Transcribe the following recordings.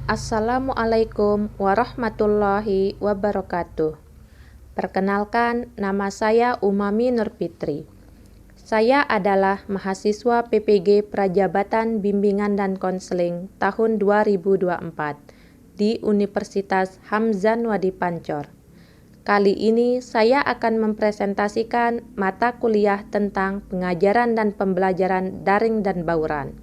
Assalamualaikum warahmatullahi wabarakatuh. Perkenalkan, nama saya Umami Nurfitri. Saya adalah mahasiswa PPG Prajabatan Bimbingan dan Konseling tahun 2024 di Universitas Hamzan Wadi Pancor. Kali ini saya akan mempresentasikan mata kuliah tentang pengajaran dan pembelajaran daring dan bauran.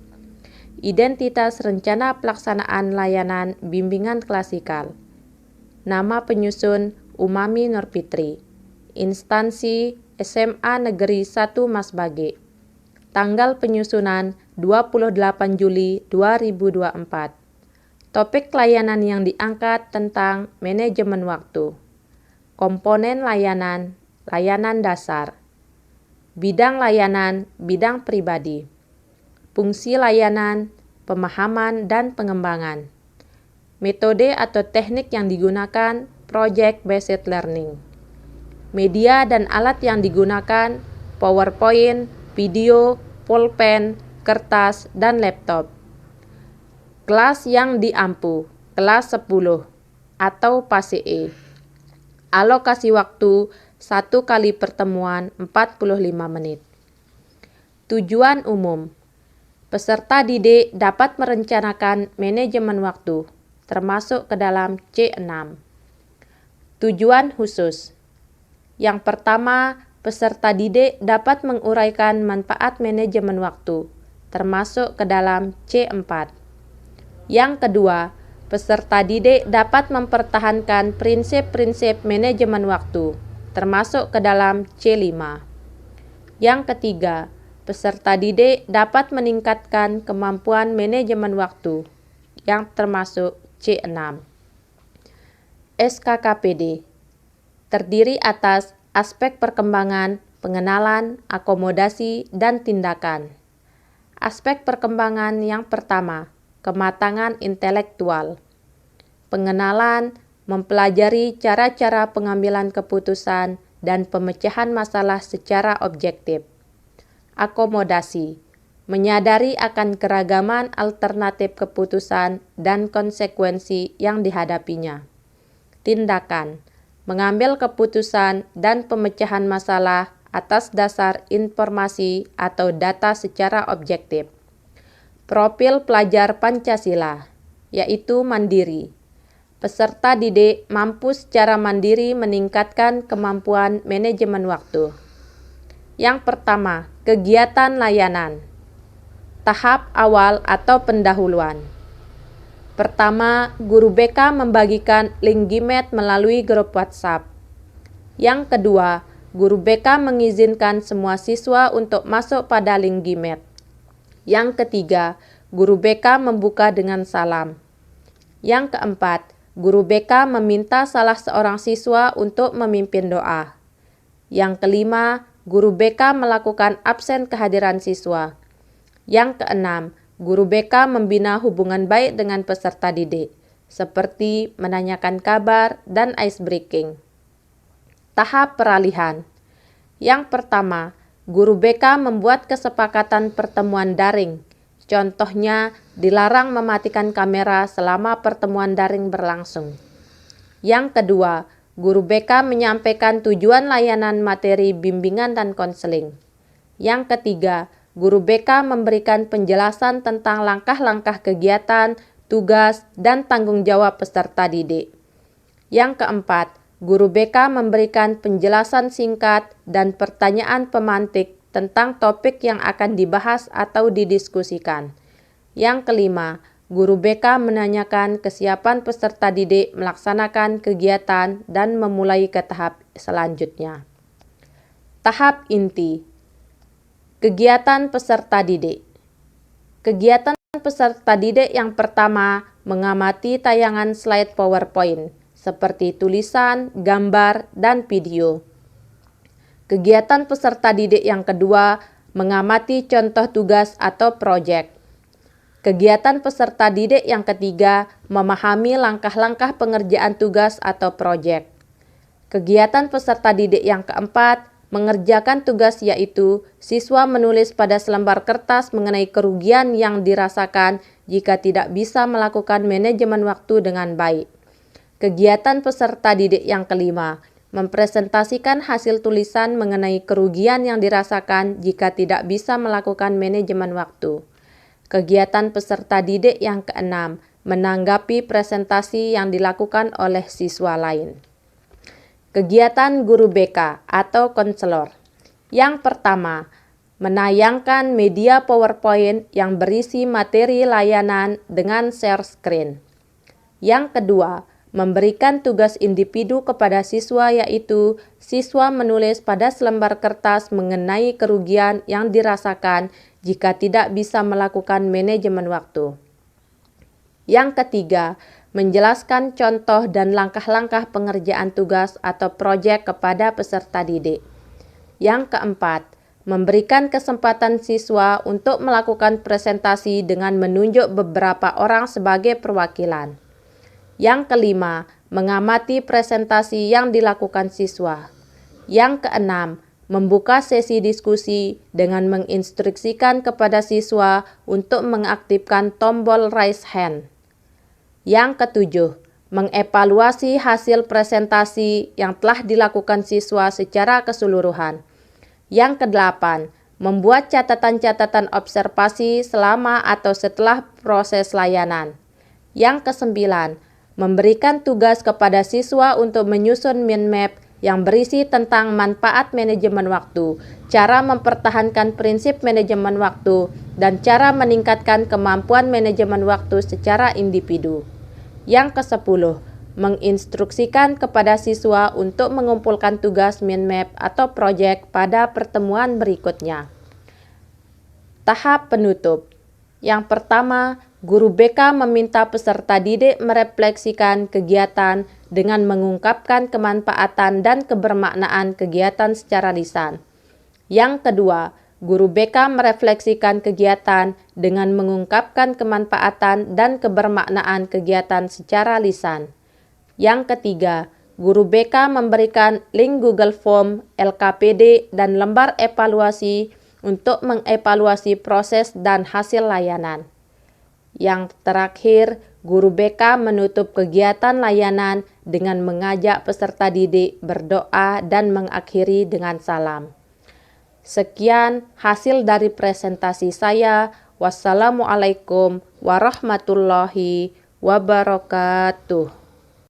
Identitas rencana pelaksanaan layanan bimbingan klasikal. Nama penyusun Umami Nurfitri. Instansi SMA Negeri 1 Masbage. Tanggal penyusunan 28 Juli 2024. Topik layanan yang diangkat tentang manajemen waktu. Komponen layanan, layanan dasar. Bidang layanan, bidang pribadi. Fungsi layanan, pemahaman dan pengembangan. Metode atau teknik yang digunakan, project-based learning. Media dan alat yang digunakan, PowerPoint, video, pulpen, kertas, dan laptop. Kelas yang diampu, kelas 10 atau PASE. Alokasi waktu 1 kali pertemuan 45 menit. Tujuan umum. Peserta didik dapat merencanakan manajemen waktu, termasuk ke dalam C6. Tujuan khusus. Yang pertama, peserta didik dapat menguraikan manfaat manajemen waktu, termasuk ke dalam C4. Yang kedua, peserta didik dapat mempertahankan prinsip-prinsip manajemen waktu, termasuk ke dalam C5. Yang ketiga, peserta didik dapat meningkatkan kemampuan manajemen waktu, yang termasuk C6. SKKPD terdiri atas aspek perkembangan, pengenalan, akomodasi, dan tindakan. Aspek perkembangan yang pertama, kematangan intelektual. Pengenalan, mempelajari cara-cara pengambilan keputusan dan pemecahan masalah secara objektif. Akomodasi, menyadari akan keragaman alternatif keputusan dan konsekuensi yang dihadapinya. Tindakan, mengambil keputusan dan pemecahan masalah atas dasar informasi atau data secara objektif. Profil pelajar Pancasila, yaitu mandiri. Peserta didik mampu secara mandiri meningkatkan kemampuan manajemen waktu. Yang pertama, kegiatan layanan. Tahap awal atau pendahuluan. Pertama, guru BK membagikan link Gmail melalui grup WhatsApp. Yang kedua, guru BK mengizinkan semua siswa untuk masuk pada link Gmail. Yang ketiga, guru BK membuka dengan salam. Yang keempat, guru BK meminta salah seorang siswa untuk memimpin doa. Yang kelima, guru BK melakukan absen kehadiran siswa. Yang keenam, guru BK membina hubungan baik dengan peserta didik, seperti menanyakan kabar dan ice breaking. Tahap peralihan. Yang pertama, guru BK membuat kesepakatan pertemuan daring. Contohnya, dilarang mematikan kamera selama pertemuan daring berlangsung. Yang kedua, guru BK menyampaikan tujuan layanan materi bimbingan dan konseling. Yang ketiga, guru BK memberikan penjelasan tentang langkah-langkah kegiatan, tugas, dan tanggung jawab peserta didik. Yang keempat, guru BK memberikan penjelasan singkat dan pertanyaan pemantik tentang topik yang akan dibahas atau didiskusikan. Yang kelima, guru BK menanyakan kesiapan peserta didik melaksanakan kegiatan dan memulai ke tahap selanjutnya. Tahap inti. Kegiatan peserta didik. Kegiatan peserta didik yang pertama mengamati tayangan slide PowerPoint seperti tulisan, gambar, dan video. Kegiatan peserta didik yang kedua mengamati contoh tugas atau proyek. Kegiatan peserta didik yang ketiga memahami langkah-langkah pengerjaan tugas atau proyek. Kegiatan peserta didik yang keempat mengerjakan tugas yaitu siswa menulis pada selembar kertas mengenai kerugian yang dirasakan jika tidak bisa melakukan manajemen waktu dengan baik. Kegiatan peserta didik yang kelima, mempresentasikan hasil tulisan mengenai kerugian yang dirasakan jika tidak bisa melakukan manajemen waktu. Kegiatan peserta didik yang keenam, menanggapi presentasi yang dilakukan oleh siswa lain. Kegiatan guru BK atau konselor. Yang pertama, menayangkan media PowerPoint yang berisi materi layanan dengan share screen. Yang kedua, memberikan tugas individu kepada siswa yaitu siswa menulis pada selembar kertas mengenai kerugian yang dirasakan jika tidak bisa melakukan manajemen waktu. Yang ketiga, menjelaskan contoh dan langkah-langkah pengerjaan tugas atau proyek kepada peserta didik. Yang keempat, memberikan kesempatan siswa untuk melakukan presentasi dengan menunjuk beberapa orang sebagai perwakilan. Yang kelima, mengamati presentasi yang dilakukan siswa. Yang keenam, membuka sesi diskusi dengan menginstruksikan kepada siswa untuk mengaktifkan tombol raise hand. Yang ketujuh, mengevaluasi hasil presentasi yang telah dilakukan siswa secara keseluruhan. Yang kedelapan, membuat catatan-catatan observasi selama atau setelah proses layanan. Yang kesembilan, memberikan tugas kepada siswa untuk menyusun mind map yang berisi tentang manfaat manajemen waktu, cara mempertahankan prinsip manajemen waktu, dan cara meningkatkan kemampuan manajemen waktu secara individu. Yang ke-10, menginstruksikan kepada siswa untuk mengumpulkan tugas mind map atau proyek pada pertemuan berikutnya. Tahap penutup. Yang pertama, guru BK meminta peserta didik merefleksikan kegiatan dengan mengungkapkan kemanfaatan dan kebermaknaan kegiatan secara lisan. Yang kedua, guru BK merefleksikan kegiatan dengan mengungkapkan kemanfaatan dan kebermaknaan kegiatan secara lisan. Yang ketiga, guru BK memberikan link Google Form, LKPD, dan lembar evaluasi untuk mengevaluasi proses dan hasil layanan. Yang terakhir, guru BK menutup kegiatan layanan dengan mengajak peserta didik berdoa dan mengakhiri dengan salam. Sekian hasil dari presentasi saya. Wassalamualaikum warahmatullahi wabarakatuh.